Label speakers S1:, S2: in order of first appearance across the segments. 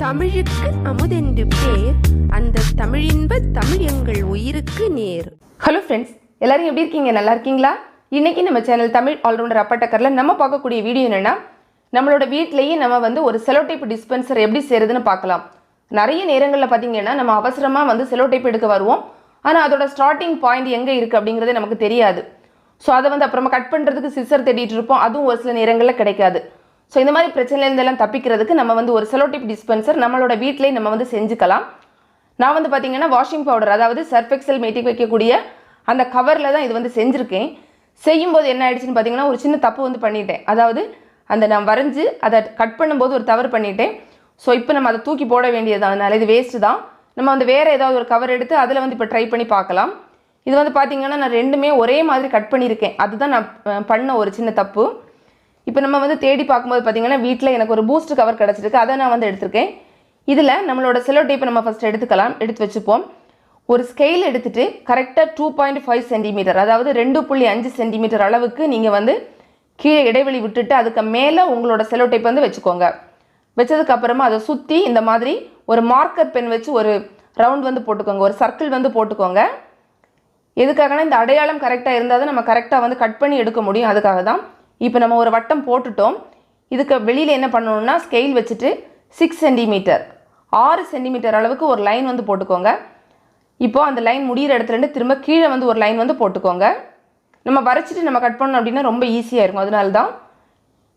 S1: தமிழுக்கு அமுதென்று பேர், அந்த தமிழின்ப தமிழ் எங்கள் உயிருக்கு நேர்.
S2: ஹலோ ஃப்ரெண்ட்ஸ், எல்லாரும் எப்படி இருக்கீங்க? நல்லா இருக்கீங்களா? இன்னைக்கு நம்ம சேனல் தமிழ் ஆல்ரவுண்டர் அப்பட்டக்கர்ல நம்ம பார்க்கக்கூடிய வீடியோ என்னன்னா, நம்மளோட வீட்டிலேயே நம்ம ஒரு செலோடைப் டிஸ்பென்சர் எப்படி செய்யறதுன்னு பார்க்கலாம். நிறைய நேரங்களில் பார்த்தீங்கன்னா நம்ம அவசரமாக செலோடைப் எடுக்க வருவோம். ஆனால் அதோட ஸ்டார்டிங் பாயிண்ட் எங்கே இருக்குது அப்படிங்கிறதே நமக்கு தெரியாது. ஸோ அதை அப்புறமா கட் பண்ணுறதுக்கு சிசர் தேடிட்டு இருப்போம். அதுவும் ஒரு சில நேரங்களில் கிடைக்காது. ஸோ இந்த மாதிரி பிரச்சனையிலேருந்தெல்லாம் தப்பிக்கிறதுக்கு நம்ம ஒரு செலோடைப் டிஸ்பென்சர் நம்மளோட வீட்டிலே நம்ம செஞ்சுக்கலாம். நான் பார்த்தீங்கன்னா வாஷிங் பவுடர், அதாவது சர்ஃப் எக்ஸல் மேட்டிக் வைக்கக்கூடிய அந்த கவரில் தான் இது செஞ்சுருக்கேன். செய்யும்போது என்ன ஆயிடுச்சுன்னு பார்த்தீங்கன்னா, ஒரு சின்ன தப்பு பண்ணிட்டேன். அதாவது நான் வரைஞ்சி அதை கட் பண்ணும்போது ஒரு தவறு பண்ணிட்டேன். ஸோ இப்போ நம்ம அதை தூக்கி போட வேண்டியது, அதனால் இது வேஸ்ட்டு தான். நம்ம வேறு ஏதாவது ஒரு கவர் எடுத்து அதில் இப்போ ட்ரை பண்ணி பார்க்கலாம். இது பார்த்தீங்கன்னா நான் ரெண்டுமே ஒரே மாதிரி கட் பண்ணியிருக்கேன். அதுதான் நான் பண்ண ஒரு சின்ன தப்பு. இப்போ நம்ம தேடி பார்க்கும்போது பார்த்தீங்கன்னா வீட்டில் எனக்கு ஒரு பூஸ்ட் கவர் கிடச்சிருக்கு. அதை நான் எடுத்திருக்கேன். இதில் நம்மளோட செலோடைப்பை நம்ம ஃபஸ்ட் எடுத்து வச்சுப்போம். ஒரு ஸ்கெயில் எடுத்துகிட்டு கரெக்டாக 2.5 சென்டிமீட்டர், அதாவது 2.5 சென்டிமீட்டர் அளவுக்கு நீங்கள் கீழே இடைவெளி விட்டுட்டு அதுக்கு மேலே உங்களோட செலோடைப் வச்சுக்கோங்க. வச்சதுக்கப்புறமா அதை சுற்றி இந்த மாதிரி ஒரு மார்க்கர் பென் வச்சு ஒரு ரவுண்ட் போட்டுக்கோங்க, ஒரு சர்க்கிள் போட்டுக்கோங்க. எதுக்காகனா இந்த அடையாளம் கரெக்டாக இருந்தால் தான் நம்ம கரெக்டாக கட் பண்ணி எடுக்க முடியும். அதுக்காக தான். இப்போ நம்ம ஒரு வட்டம் போட்டுட்டோம். இதுக்கு வெளியில் என்ன பண்ணணும்னா, ஸ்கெயில் வச்சுட்டு 6 சென்டிமீட்டர் 6 சென்டிமீட்டர் அளவுக்கு ஒரு லைன் போட்டுக்கோங்க. இப்போது அந்த லைன் முடிகிற இடத்துலேருந்து திரும்ப கீழே ஒரு லைன் போட்டுக்கோங்க. நம்ம வரைச்சிட்டு நம்ம கட் பண்ணோம் அப்படின்னா ரொம்ப ஈஸியாக இருக்கும். அதனால தான்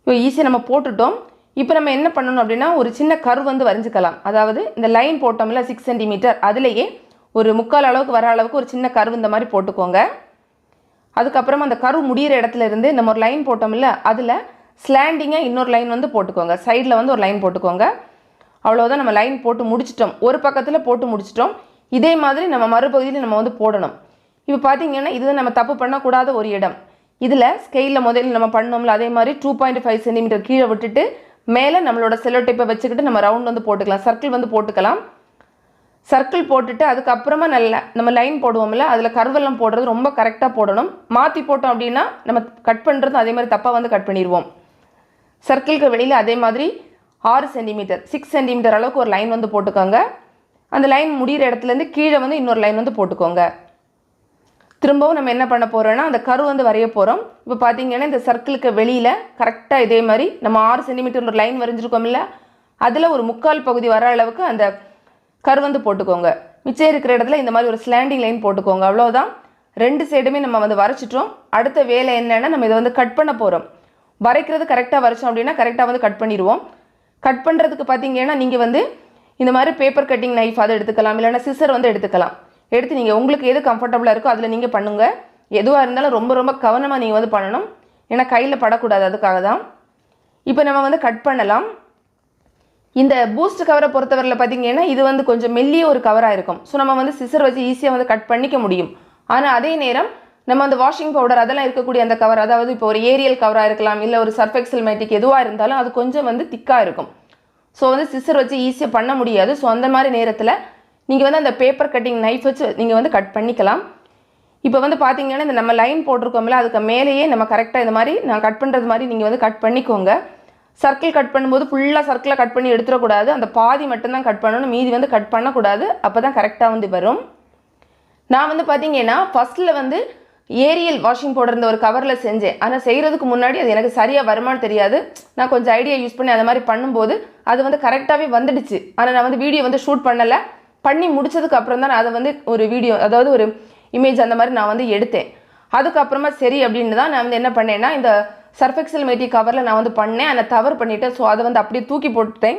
S2: இப்போ ஈஸியாக நம்ம போட்டுட்டோம். இப்போ நம்ம என்ன பண்ணணும் அப்படின்னா, ஒரு சின்ன கர்வ் வரைஞ்சிக்கலாம். அதாவது இந்த லைன் போட்டோம்ல 6 சென்டிமீட்டர், அதுலேயே ஒரு 3/4 அளவுக்கு வர அளவுக்கு ஒரு சின்ன கர்வ் இந்த மாதிரி போட்டுக்கோங்க. அதுக்கப்புறமா அந்த கர்வ் முடிகிற இடத்துல இருந்து நம்ம ஒரு லைன் போட்டோம்ல, அதில் ஸ்லாண்டிங்காக இன்னொரு லைன் போட்டுக்கோங்க. சைடில் ஒரு லைன் போட்டுக்கோங்க. அவ்வளோதான், நம்ம லைன் போட்டு முடிச்சிட்டோம். ஒரு பக்கத்தில் போட்டு முடிச்சிட்டோம். இதே மாதிரி நம்ம மறுபகுதியில் நம்ம போடணும். இப்போ பார்த்தீங்கன்னா இதுதான் நம்ம தப்பு பண்ணக்கூடாத ஒரு இடம். இதில் ஸ்கெயிலில் முதல்ல நம்ம பண்ணோம்ல, அதே மாதிரி 2.5 சென்டிமீட்டர் கீழே விட்டுட்டு மேலே நம்மளோட செலோடைப்பை வச்சுக்கிட்டு நம்ம ரவுண்ட் போட்டுக்கலாம், சர்க்கிள் போட்டுக்கலாம். சர்க்கிள் போட்டுட்டு அதுக்கப்புறமா நம்ம லைன் போடுவோம்ல, அதில் கர்வெல்லாம் போடுறது ரொம்ப கரெக்டாக போடணும். மாற்றி போட்டோம் அப்படின்னா நம்ம கட் பண்ணுறது அதே மாதிரி தப்பாக கட் பண்ணிடுவோம். சர்க்கிளுக்கு வெளியில் அதே மாதிரி 6 சென்டிமீட்டர் 6 சென்டிமீட்டர் அளவுக்கு ஒரு லைன் போட்டுக்கோங்க. அந்த லைன் முடிகிற இடத்துலேருந்து கீழே இன்னொரு லைன் போட்டுக்கோங்க. திரும்பவும் நம்ம என்ன பண்ண போகிறோன்னா, அந்த கர்வ் வரைய போகிறோம். இப்போ பார்த்தீங்கன்னா இந்த சர்க்கிளுக்கு வெளியில் கரெக்டாக இதே மாதிரி நம்ம 6 சென்டிமீட்டர் ஒரு லைன் வரைஞ்சிருக்கோம்ல, அதில் ஒரு 3/4 பகுதி வர அளவுக்கு அந்த கர்வ் போட்டுக்கோங்க. மிச்சம் இருக்கிற இடத்துல இந்த மாதிரி ஒரு ஸ்லாண்டிங் லைன் போட்டுக்கோங்க. அவ்வளோதான், 2 சைடுமே நம்ம வரைச்சிட்டோம். அடுத்த வேலை என்னென்னா, நம்ம இதை கட் பண்ண போகிறோம். வரைக்கிறது கரெக்டாக வரைச்சோம் அப்படின்னா கரெக்டாக கட் பண்ணிடுவோம். கட் பண்ணுறதுக்கு பார்த்தீங்கன்னா நீங்கள் இந்த மாதிரி பேப்பர் கட்டிங் நைஃப் அதை எடுத்துக்கலாம், இல்லைன்னா சிசர் எடுத்துக்கலாம். எடுத்து நீங்கள் உங்களுக்கு எது கம்ஃபர்டபுளாக இருக்கோ அதில் நீங்கள் பண்ணுங்கள். எதுவாக இருந்தாலும் ரொம்ப ரொம்ப கவனமாக நீங்கள் பண்ணணும். ஏன்னா கையில் படக்கூடாது, அதுக்காக தான். இப்போ நம்ம கட் பண்ணலாம். இந்த பூஸ்ட் கவரை பொறுத்தவரையில் பார்த்தீங்கன்னா இது கொஞ்சம் மெல்லிய ஒரு கவராக இருக்கும். ஸோ நம்ம சிசர் வச்சு ஈஸியாக கட் பண்ணிக்க முடியும். ஆனால் அதே நேரம் நம்ம வாஷிங் பவுடர் அதெல்லாம் இருக்கக்கூடிய அந்த கவர், அதாவது இப்போ ஒரு ஏரியல் கவராக இருக்கலாம், இல்லை ஒரு சர்ஃப் எக்ஸல் மேட்டிக் எதுவாக இருந்தாலும் அது கொஞ்சம் திக்காக இருக்கும். ஸோ சிசர் வச்சு ஈஸியாக பண்ண முடியாது. ஸோ அந்த மாதிரி நேரத்தில் நீங்கள் அந்த பேப்பர் கட்டிங் நைஃப் வச்சு நீங்கள் கட் பண்ணிக்கலாம். இப்போ பார்த்தீங்கன்னா இந்த நம்ம லைன் போட்டிருக்கோம்ல, அதுக்கு மேலேயே நம்ம கரெக்டாக இந்த மாதிரி நான் கட் பண்ணுறது மாதிரி நீங்கள் கட் பண்ணிக்கோங்க. சர்க்கிள் கட் பண்ணும்போது ஃபுல்லாக சர்க்கிளை கட் பண்ணி எடுத்துடக்கூடாது. அந்த பாதி மட்டும்தான் கட் பண்ணணும், மீதி கட் பண்ணக்கூடாது. அப்போ தான் கரெக்டாக வரும். நான் பார்த்தீங்கன்னா ஃபஸ்ட்டில் ஏரியல் வாஷிங் பவுடர் இருந்த ஒரு கவரில் செஞ்சேன். ஆனால் செய்கிறதுக்கு முன்னாடி அது எனக்கு சரியாக வருமானு தெரியாது. நான் கொஞ்சம் ஐடியா யூஸ் பண்ணி அந்த மாதிரி பண்ணும்போது அது கரெக்டாகவே வந்துடுச்சு. ஆனால் நான் வீடியோ ஷூட் பண்ணலை. பண்ணி முடிச்சதுக்கு அப்புறம் தான் நான் அதை ஒரு வீடியோ, அதாவது ஒரு இமேஜ் அந்த மாதிரி நான் எடுத்தேன். அதுக்கப்புறமா சரி அப்படின்னு தான் நான் என்ன பண்ணேன்னா, இந்த சர்ஃப் எக்ஸல் மேட்டிக் கவரில் நான் பண்ணேன். ஆனால் தவறு பண்ணிவிட்டேன். ஸோ அதை அப்படியே தூக்கி போட்டுட்டேன்.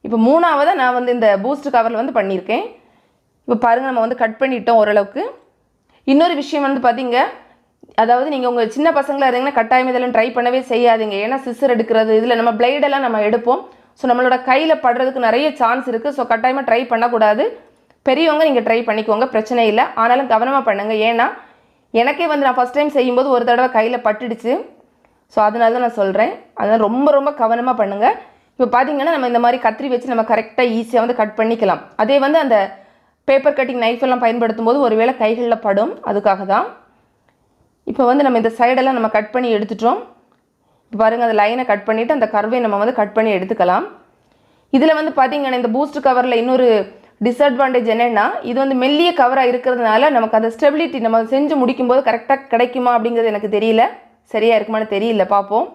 S2: இப்போ மூணாவதாக நான் இந்த பூஸ்ட் கவரில் பண்ணியிருக்கேன். இப்போ பாருங்கள், நம்ம கட் பண்ணிட்டோம் ஓரளவுக்கு. இன்னொரு விஷயம் பார்த்தீங்க, அதாவது நீங்கள் உங்கள் சின்ன பசங்களாக இருந்தீங்கன்னா கட்டாயம் இதெல்லாம் ட்ரை பண்ணவே செய்யாதீங்க. ஏன்னா சிசர் எடுக்கிறது இதில் நம்ம பிளேடெல்லாம் நம்ம எடுப்போம். ஸோ நம்மளோட கையில் படுறதுக்கு நிறைய சான்ஸ் இருக்குது. ஸோ கட்டாயமாக ட்ரை பண்ணக்கூடாது. பெரியவங்க நீங்கள் ட்ரை பண்ணிக்கோங்க, பிரச்சனை இல்லை. ஆனாலும் கவனமாக பண்ணுங்கள். ஏன்னா எனக்கே நான் ஃபஸ்ட் டைம் செய்யும்போது ஒரு தடவை கையில் பட்டுடுச்சு. ஸோ அதனால தான் நான் சொல்கிறேன். அதனால் ரொம்ப ரொம்ப கவனமாக பண்ணுங்கள். இப்போ பார்த்தீங்கன்னா நம்ம இந்த மாதிரி கத்திரி வச்சு நம்ம கரெக்டாக ஈஸியாக கட் பண்ணிக்கலாம். அதே அந்த பேப்பர் கட்டிங் நைஃப் எல்லாம் பயன்படுத்தும் போது ஒருவேளை கைகளில் படும், அதுக்காக தான். இப்போ நம்ம இந்த சைடெல்லாம் நம்ம கட் பண்ணி எடுத்துட்டோம். இப்போ பாருங்கள், அந்த லைனை கட் பண்ணிவிட்டு அந்த கர்வை நம்ம கட் பண்ணி எடுத்துக்கலாம். இதில் வந்து பார்த்தீங்கன்னா இந்த பூஸ்ட் கவரில் இன்னொரு டிஸ்அட்வான்டேஜ் என்னென்னா இது வந்து மெல்லிய கவராக இருக்கிறதுனால நமக்கு அந்த ஸ்டெபிலிட்டி நம்ம செஞ்சு முடிக்கும்போது கரெக்டாக கிடைக்குமா அப்படிங்கிறது எனக்கு தெரியல, சரியாக இருக்குமான்னு தெரியல, பார்ப்போம்.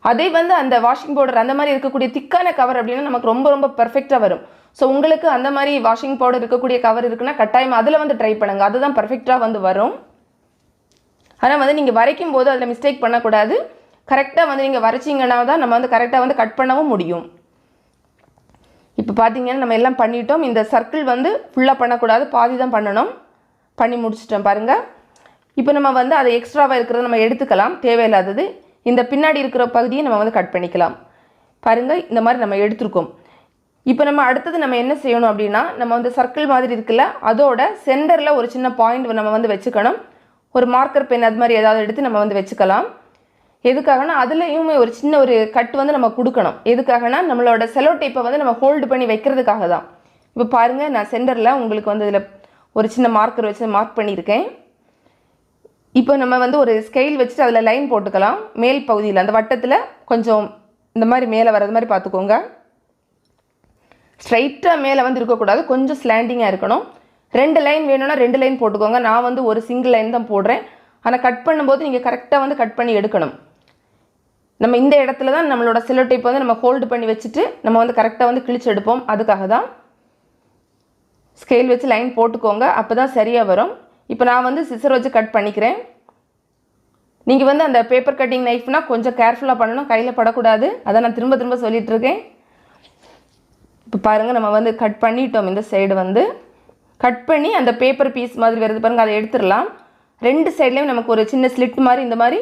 S2: அதே வந்து அந்த வாஷிங் பவுடர் அந்த மாதிரி இருக்கக்கூடிய திக்கான கவர் அப்படின்னா நமக்கு ரொம்ப ரொம்ப பெர்ஃபெக்டாக வரும். ஸோ உங்களுக்கு அந்த மாதிரி வாஷிங் பவுடர் இருக்கக்கூடிய கவர் இருக்குன்னா கட்டாயம் அதில் வந்து ட்ரை பண்ணுங்கள், அதுதான் பர்ஃபெக்டாக வந்து வரும். ஆனால் வந்து நீங்கள் வரைக்கும் போது அதில் மிஸ்டேக் பண்ணக்கூடாது. கரெக்டாக வந்து நீங்கள் வரைச்சிங்கன்னா தான் நம்ம வந்து கரெக்டாக வந்து கட் பண்ணவும் முடியும். இப்போ பார்த்தீங்கன்னா நம்ம எல்லாம் பண்ணிட்டோம். இந்த சர்க்கிள் வந்து ஃபுல்லாக பண்ணக்கூடாது, பாதி தான் பண்ணணும். பண்ணி முடிச்சிட்டோம் பாருங்கள். இப்போ நம்ம வந்து அதை எக்ஸ்ட்ராவாக இருக்கிறத நம்ம எடுத்துக்கலாம், தேவையில்லாதது. இந்த பின்னாடி இருக்கிற பகுதியை நம்ம வந்து கட் பண்ணிக்கலாம். பாருங்கள், இந்த மாதிரி நம்ம எடுத்துருக்கோம். இப்போ நம்ம அடுத்தது நம்ம என்ன செய்யணும் அப்படின்னா, நம்ம வந்து சர்க்கிள் மாதிரி இருக்குல்ல, அதோட சென்டரில் ஒரு சின்ன பாயிண்ட் நம்ம வந்து வச்சுக்கணும். ஒரு மார்க்கர் பென் அது மாதிரி ஏதாவது எடுத்து நம்ம வந்து வச்சுக்கலாம். எதுக்காகனா அதுலேயுமே ஒரு சின்ன ஒரு கட் வந்து நம்ம கொடுக்கணும். எதுக்காகனா நம்மளோட செலோ டேப்பை வந்து நம்ம ஹோல்டு பண்ணி வைக்கிறதுக்காக தான். இப்போ பாருங்கள், நான் சென்டரில் உங்களுக்கு வந்து இதில் ஒரு சின்ன மார்க்கர் வச்சு மார்க் பண்ணியிருக்கேன். இப்போ நம்ம வந்து ஒரு ஸ்கெயில் வச்சுட்டு அதில் லைன் போட்டுக்கலாம். மேல் பகுதியில் அந்த வட்டத்தில் கொஞ்சம் இந்த மாதிரி மேலே வர்றது மாதிரி பார்த்துக்கோங்க. ஸ்ட்ரைட்டாக மேலே வந்து இருக்கக்கூடாது, கொஞ்சம் ஸ்லாண்டிங்காக இருக்கணும். 2 லைன் வேணும்னா 2 லைன் போட்டுக்கோங்க. நான் வந்து ஒரு சிங்கிள் லைன் தான் போடுறேன். ஆனால் கட் பண்ணும்போது நீங்கள் கரெக்டாக வந்து கட் பண்ணி எடுக்கணும். நம்ம இந்த இடத்துல தான் நம்மளோட செல்லோ டேப் வந்து நம்ம ஹோல்டு பண்ணி வச்சுட்டு நம்ம வந்து கரெக்டாக வந்து கிழிச்சு எடுப்போம். அதுக்காக தான் ஸ்கேல் வச்சு லைன் போட்டுக்கோங்க, அப்போ தான் சரியாக வரும். இப்போ நான் வந்து சிசர் வச்சு கட் பண்ணிக்கிறேன். நீங்கள் வந்து அந்த பேப்பர் கட்டிங் நைஃப்னால் கொஞ்சம் கேர்ஃபுல்லாக பண்ணணும், கையில் படக்கூடாது. அதை நான் திரும்ப திரும்ப சொல்லிகிட்ருக்கேன். இப்போ பாருங்கள், நம்ம வந்து கட் பண்ணிட்டோம். இந்த சைடு வந்து கட் பண்ணி அந்த பேப்பர் பீஸ் மாதிரி வருது பாருங்கள், அதை எடுத்துடலாம். 2 சைட்லேயும் நமக்கு ஒரு சின்ன ஸ்லிட் மாதிரி இந்த மாதிரி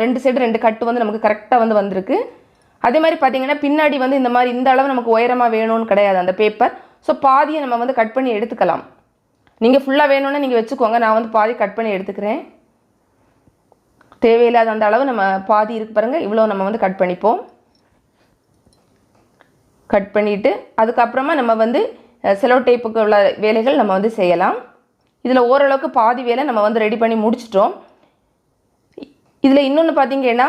S2: 2 சைடு 2 கட்டு வந்து நமக்கு கரெக்டாக வந்து வந்திருக்கு. அதே மாதிரி பார்த்தீங்கன்னா பின்னாடி வந்து இந்த மாதிரி இந்த அளவு நமக்கு உயரமாக வேணும்னு கிடையாது அந்த பேப்பர். ஸோ பாதியை நம்ம வந்து கட் பண்ணி எடுத்துக்கலாம். நீங்கள் ஃபுல்லாக வேணும்னா நீங்கள் வச்சுக்கோங்க, நான் வந்து பாதி கட் பண்ணி எடுத்துக்கிறேன். தேவையில்லாத அந்த அளவு நம்ம பாதி இருக்கு பாருங்கள், இவ்வளோ நம்ம வந்து கட் பண்ணிப்போம். கட் பண்ணிவிட்டு அதுக்கப்புறமா நம்ம வந்து செலோ டேப்புக்கு உள்ள வேலைகள் நம்ம வந்து செய்யலாம். இதில் ஓரளவுக்கு பாதி வேலை நம்ம வந்து ரெடி பண்ணி முடிச்சிட்டோம். இதில் இன்னொன்று பார்த்தீங்கன்னா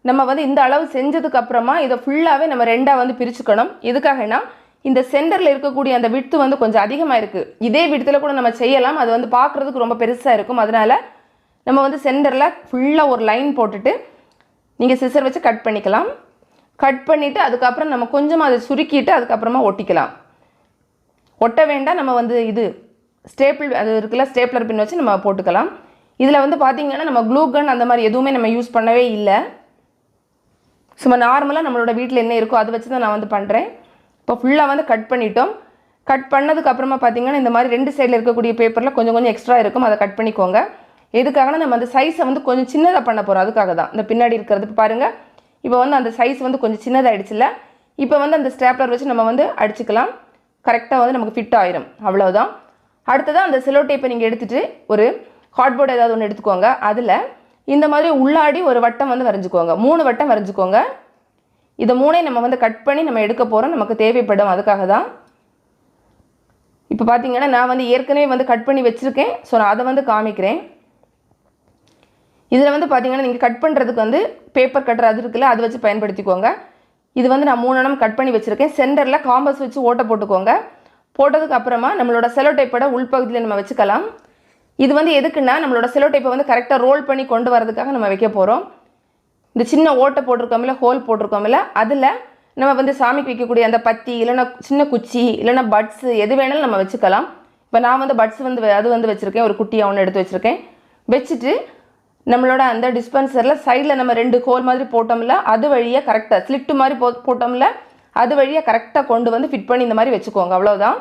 S2: நம்ம வந்து இந்த அளவு செஞ்சதுக்கப்புறமா இதை ஃபுல்லாகவே நம்ம 2ஆக வந்து பிரிச்சுக்கணும். எதுக்காகனா இந்த சென்டரில் இருக்கக்கூடிய அந்த விட்த்து வந்து கொஞ்சம் அதிகமாக இருக்குது. இதே விட்த்தில் கூட நம்ம செய்யலாம், அது வந்து பார்க்குறதுக்கு ரொம்ப பெருசாக இருக்கும். அதனால் நம்ம வந்து சென்டரில் ஃபுல்லாக ஒரு லைன் போட்டுட்டு நீங்கள் சிசர் வச்சு கட் பண்ணிக்கலாம். கட் பண்ணிவிட்டு அதுக்கப்புறம் நம்ம கொஞ்சமாக அதை சுருக்கிட்டு அதுக்கப்புறமா ஒட்டிக்கலாம். ஒட்ட வேண்டாம், நம்ம வந்து இது ஸ்டேப்பிள் அது இருக்குல்ல, ஸ்டேப்லர் பின் வச்சு நம்ம போட்டுக்கலாம். இதில் வந்து பார்த்திங்கன்னா நம்ம க்ளூ கன் அந்த மாதிரி எதுவுமே நம்ம யூஸ் பண்ணவே இல்லை. சும்மா நார்மலாக நம்மளோட வீட்டில் என்ன இருக்கோ அதை வச்சு தான் நான் வந்து பண்ணுறேன். இப்போ ஃபுல்லாக வந்து கட் பண்ணிட்டோம். கட் பண்ணதுக்கப்புறமா பார்த்திங்கன்னா இந்த மாதிரி 2 சைடில் இருக்கக்கூடிய பேப்பரில் கொஞ்சம் கொஞ்சம் எக்ஸ்ட்ரா இருக்கும், அதை கட் பண்ணிக்கோங்க. எதுக்காகனா நம்ம அந்த சைஸை வந்து கொஞ்சம் சின்னதாக பண்ண போகிறோம், அதுக்காக தான். இந்த பின்னாடி இருக்கிறது பாருங்கள், இப்போ வந்து அந்த சைஸ் வந்து கொஞ்சம் சின்னதாகிடுச்சுல. இப்போ வந்து அந்த ஸ்டேப்லர் வச்சு நம்ம வந்து அடிச்சுக்கலாம். கரெக்டாக வந்து நமக்கு ஃபிட் ஆயிரும், அவ்வளோதான். அடுத்ததான் அந்த செலோ டேப்பை நீங்கள் எடுத்துகிட்டு ஒரு கார்ட்போர்டு ஏதாவது ஒன்று எடுத்துக்கோங்க. அதில் இந்த மாதிரி உள்ளாடி ஒரு வட்டம் வந்து வரைஞ்சிக்கோங்க, 3 வட்டம் வரைஞ்சிக்கோங்க. இதை 3ஐயும் நம்ம வந்து கட் பண்ணி நம்ம எடுக்க போகிறோம், நமக்கு தேவைப்படும், அதுக்காக தான். இப்போ பார்த்தீங்கன்னா நான் வந்து ஏற்கனவே வந்து கட் பண்ணி வச்சுருக்கேன். ஸோ நான் அதை வந்து காமிக்கிறேன். இதில் வந்து பார்த்தீங்கன்னா நீங்கள் கட் பண்ணுறதுக்கு வந்து பேப்பர் கட்டர் அது இருக்குல்ல, அது வச்சு பயன்படுத்திக்கோங்க. இது வந்து நான் 3 எண்ணம் கட் பண்ணி வச்சுருக்கேன். சென்டரில் காம்பஸ் வச்சு ஓட்டை போட்டுக்கோங்க. போட்டதுக்கு அப்புறமா நம்மளோட செலோ டேப்போட உள்பகுதியில் நம்ம வச்சுக்கலாம். இது வந்து எதுக்குன்னா நம்மளோட செலோ டேப்பை வந்து கரெக்டாக ரோல் பண்ணி கொண்டு வரதுக்காக நம்ம வைக்க போகிறோம். இந்த சின்ன ஓட்டை போட்டிருக்கோம்ல, ஹோல் போட்டிருக்கோம்ல, அதில் நம்ம வந்து சாமிக்கு வைக்கக்கூடிய அந்த பத்தி இல்லைன்னா சின்ன குச்சி இல்லைன்னா பட்ஸு எது வேணாலும் நம்ம வச்சுக்கலாம். இப்போ நான் வந்து பட்ஸ் வந்து அது வந்து வச்சுருக்கேன், ஒரு குட்டியாக ஒன்று எடுத்து வச்சுருக்கேன். வச்சுட்டு நம்மளோட அந்த டிஸ்பென்சரில் சைடில் நம்ம 2 ஹோல் மாதிரி போட்டோம்ல, அது வழியாக கரெக்டாக ஸ்லிட்டு மாதிரி போட்டோம்ல, அது வழியாக கரெக்டாக கொண்டு வந்து ஃபிட் பண்ணி இந்த மாதிரி வச்சுக்கோங்க. அவ்வளோதான்,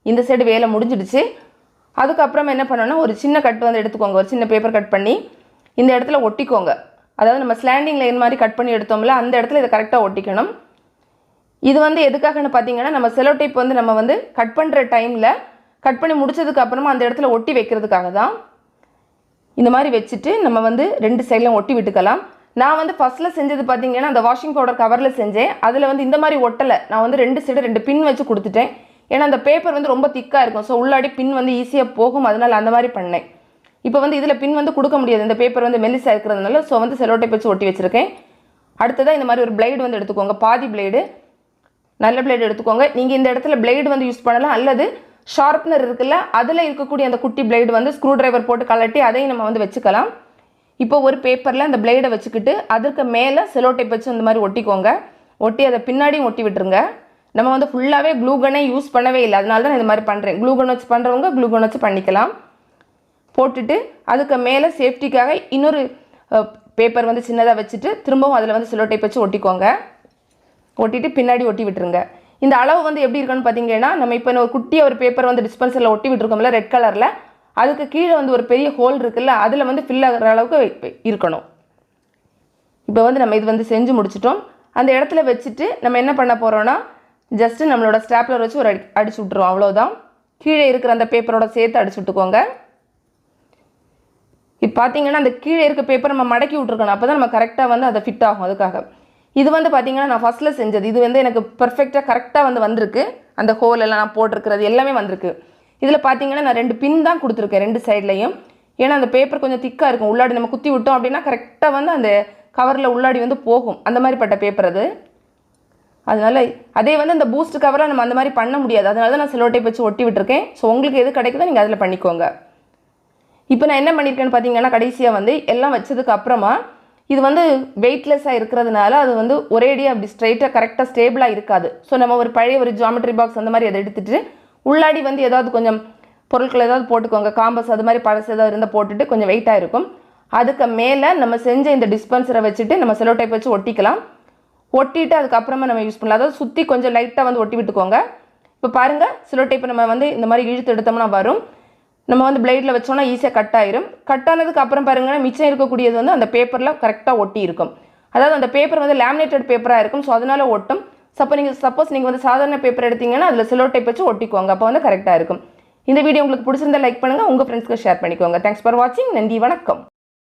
S2: இந்த சைடு வேலை முடிஞ்சிடுச்சு. அதுக்கப்புறம் என்ன பண்ணணும்னா ஒரு சின்ன கட் வந்து எடுத்துக்கோங்க, ஒரு சின்ன பேப்பர் கட் பண்ணி இந்த இடத்துல ஒட்டிக்கோங்க. அதாவது நம்ம ஸ்லாண்டிங் லைன் மாதிரி கட் பண்ணி எடுத்தோம்ல, அந்த இடத்துல இதை கரெக்டாக ஒட்டிக்கணும். இது வந்து எதுக்காகன்னு பார்த்தீங்கன்னா நம்ம செலோ டேப் வந்து நம்ம வந்து கட் பண்ணுற டைமில் கட் பண்ணி முடிச்சதுக்கு அப்புறமா அந்த இடத்துல ஒட்டி வைக்கிறதுக்காக தான். இந்த மாதிரி வச்சுட்டு நம்ம வந்து 2 சைட்லையும் ஒட்டி விட்டுக்கலாம். நான் வந்து ஃபஸ்ட்டில் செஞ்சது பார்த்தீங்கன்னா அந்த வாஷிங் பவுடர் கவரில் செஞ்சேன். அதில் வந்து இந்த மாதிரி ஒட்டலை, நான் வந்து 2 சைடு 2 பின் வச்சு கொடுத்துட்டேன். ஏன்னா அந்த பேப்பர் வந்து ரொம்ப திக்காக இருக்கும், ஸோ உள்ளாடி பின் வந்து ஈஸியாக போகும், அதனால் அந்த மாதிரி பண்ணேன். இப்போ வந்து இதில் பின் வந்து கொடுக்க முடியாது, இந்த பேப்பர் வந்து மெல்லிஸாக இருக்கிறதுனால. ஸோ வந்து செலோ டேப் வச்சு ஒட்டி வச்சுருக்கேன். அடுத்ததாக இந்த மாதிரி ஒரு பிளேடு வந்து எடுத்துக்கோங்க, பாதி பிளேடு. நல்ல பிளேடு எடுத்துக்கோங்க. நீங்கள் இந்த இடத்துல பிளேடு வந்து யூஸ் பண்ணலாம், அல்லது ஷார்ப்னர் இருக்குல்ல அதில் இருக்கக்கூடிய அந்த குட்டி பிளேடு வந்து ஸ்க்ரூ டிரைவர் போட்டு கலட்டி அதையும் நம்ம வந்து வச்சுக்கலாம். இப்போ ஒரு பேப்பரில் அந்த பிளேடை வச்சுக்கிட்டு அதுக்கு மேலே செலோ டேப் வச்சு இந்த மாதிரி ஒட்டிக்கோங்க. ஒட்டி அதை பின்னாடியும் ஒட்டி விட்டுருங்க. நம்ம வந்து ஃபுல்லாகவே க்ளூகனே யூஸ் பண்ணவே இல்லை, அதனால தான் இந்த மாதிரி பண்ணுறேன். க்ளூகன் வச்சு பண்ணுறவங்க க்ளூகன் வச்சு பண்ணிக்கலாம். போட்டுட்டு அதுக்கு மேலே சேஃப்டிக்காக இன்னொரு பேப்பர் வந்து சின்னதாக வச்சுட்டு திரும்பவும் அதில் வந்து செலோ டேப் வச்சு ஒட்டிக்கோங்க. ஒட்டிட்டு பின்னாடி ஒட்டி விட்டுருங்க. இந்த அளவு வந்து எப்படி இருக்குன்னு பார்த்தீங்கன்னா, நம்ம இப்போ ஒரு குட்டியாக ஒரு பேப்பர் வந்து டிஸ்பென்சரில் ஒட்டி விட்டுருக்கோம்ல ரெட் கலரில், அதுக்கு கீழே வந்து ஒரு பெரிய ஹோல் இருக்குல்ல அதில் வந்து ஃபில் ஆகிற அளவுக்கு இருக்கணும். இப்போ வந்து நம்ம இது வந்து செஞ்சு முடிச்சிட்டோம். அந்த இடத்துல வச்சுட்டு நம்ம என்ன பண்ண போகிறோன்னா, ஜஸ்ட்டு நம்மளோட ஸ்டாப்லர் வச்சு ஒரு அடிச்சு விட்ருவோம், அவ்வளோதான். கீழே இருக்கிற அந்த பேப்பரோட சேர்த்து அடிச்சு விட்டுக்கோங்க. இப்போ பார்த்தீங்கன்னா அந்த கீழே இருக்க பேப்பர் நம்ம மடக்கி விட்ருக்கணும், அப்போ தான் நம்ம கரெக்டாக வந்து அதை ஃபிட் ஆகும். அதுக்காக இது வந்து பார்த்தீங்கன்னா நான் ஃபஸ்ட்டில் செஞ்சது, இது வந்து எனக்கு பர்ஃபெக்டாக கரெக்டாக வந்து வந்திருக்கு. அந்த ஹோல் எல்லாம் நான் போட்டிருக்கிறது எல்லாமே வந்திருக்கு. இதில் பார்த்தீங்கன்னா நான் 2 பின் தான் கொடுத்துருக்கேன் 2 சைட்லையும். ஏன்னா அந்த பேப்பர் கொஞ்சம் திக்காக இருக்கும், உள்ளாடி நம்ம குத்தி விட்டோம் அப்படின்னா கரெக்டாக வந்து அந்த கவரில் உள்ளாடி வந்து போகும். அந்த மாதிரிப்பட்ட பேப்பர் அது. அதனால் அதே வந்து அந்த பூஸ்ட் கவரில் நம்ம அந்த மாதிரி பண்ண முடியாது, அதனால தான் நான் செலோ டேப் வச்சு ஒட்டி விட்டுருக்கேன். ஸோ உங்களுக்கு எது கிடைக்குதோ நீங்கள் அதில் பண்ணிக்கோங்க. இப்போ நான் என்ன பண்ணியிருக்கேன்னு பார்த்தீங்கன்னா, கடைசியாக வந்து எல்லாம் வச்சதுக்கு அப்புறமா இது வந்து வெயிட்லெஸ்ஸாக இருக்கிறதுனால அது வந்து ஒரேடியாக அப்படி ஸ்ட்ரைட்டாக கரெக்டாக ஸ்டேபிளாக இருக்காது. ஸோ நம்ம ஒரு பழைய ஒரு ஜாமெட்ரி பாக்ஸ் அந்த மாதிரி அதை எடுத்துகிட்டு உள்ளாடி வந்து ஏதாவது கொஞ்சம் பொருட்கள் ஏதாவது போட்டுக்கோங்க, காம்பஸ் அது மாதிரி பழசு ஏதாவது இருந்தால் போட்டுட்டு கொஞ்சம் வெயிட்டாக இருக்கும். அதுக்கு மேலே நம்ம செஞ்ச இந்த டிஸ்பென்சரை வச்சுட்டு நம்ம செலோ டேப் வச்சு ஒட்டிக்கலாம். ஒட்டிட்டு அதுக்கப்புறமா நம்ம யூஸ் பண்ணலாம். அதாவது சுற்றி கொஞ்சம் லைட்டாக வந்து ஒட்டி விட்டுக்கோங்க. இப்போ பாருங்கள், செலோ டேப்பை நம்ம வந்து இந்த மாதிரி இழுத்து எடுத்தோம்னா வரும். நம்ம வந்து பிளேடில் வச்சோன்னா ஈஸியாக கட் ஆயிரும். கட் ஆனதுக்கு அப்புறம் பாருங்கள், மிச்சம் இருக்கக்கூடியது வந்து அந்த பேப்பரில் கரெக்டாக ஒட்டி இருக்கும். அதாவது அந்த பேப்பர் வந்து லேமினேட்டட் பேப்பராக இருக்கும், ஸோ அதனால் ஒட்டும். சப்போஸ் நீங்கள் வந்து சாதாரண பேப்பர் எடுத்தீங்கன்னா அதில் செலோ டேப் வச்சு ஒட்டிக்கோங்க, அப்போ வந்து கரெக்டாக இருக்கும். இந்த வீடியோ உங்களுக்கு பிடிச்சிருந்தா லைக் பண்ணுங்கள், உங்கள் ஃப்ரெண்ட்ஸ்க்கு ஷேர் பண்ணிக்கோங்க. தேங்க்ஸ் ஃபார் வாட்சிங். நன்றி, வணக்கம்.